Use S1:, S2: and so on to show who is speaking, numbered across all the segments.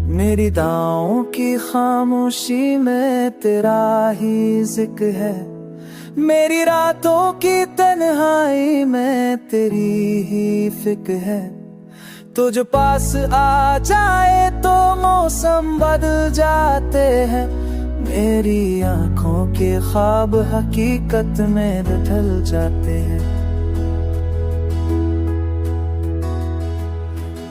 S1: मेरी दाओं की खामोशी में तेरा ही जिक्र है, मेरी रातों की तन्हाई में तेरी ही फिक्र है। तो जो पास आ जाए तो मौसम बदल जाते हैं, मेरी आंखों के ख्वाब हकीकत में ढल जाते हैं।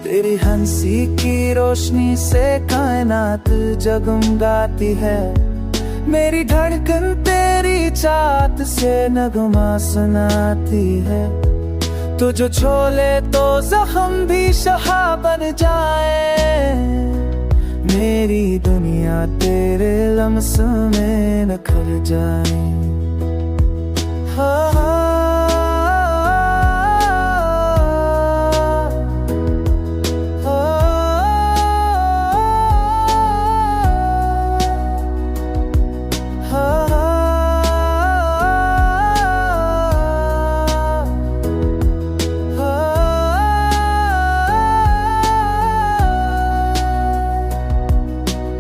S1: तेरी हंसी की रोशनी से कायनात जगमगाती है, मेरी धड़कन तेरी चाहत से नगमा सुनाती है। तो जो छोले तो जख्म भी शफा बन जाए, मेरी दुनिया तेरे लम्स में निखर जाए।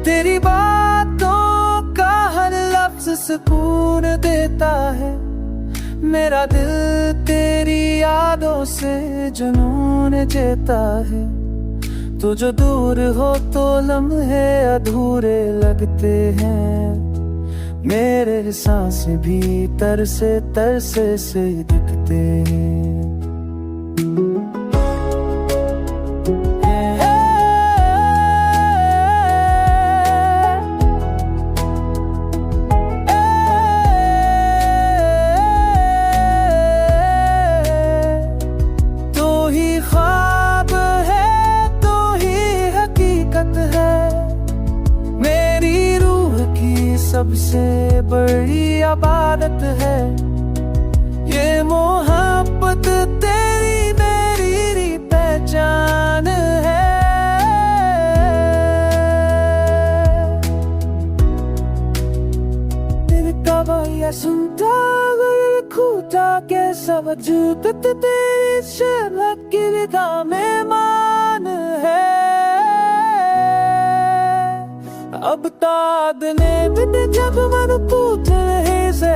S1: तेरी बातों का हर लफ्ज सुकून देता है, मेरा दिल तेरी यादों से जुनून जेता है। तो जो दूर हो तो लम्हे अधूरे लगते हैं, मेरे सांसें भी तरसे तरसे से दिखते हैं। सबसे बड़ी इबादत है ये मोहब्बत, तेरी मेरी पहचान है। दिल का वही सुनता खूटा के सब वजूद तेरी शलक की विदा में मान है। अब ताद ने बिन जब मन पूछ रहे से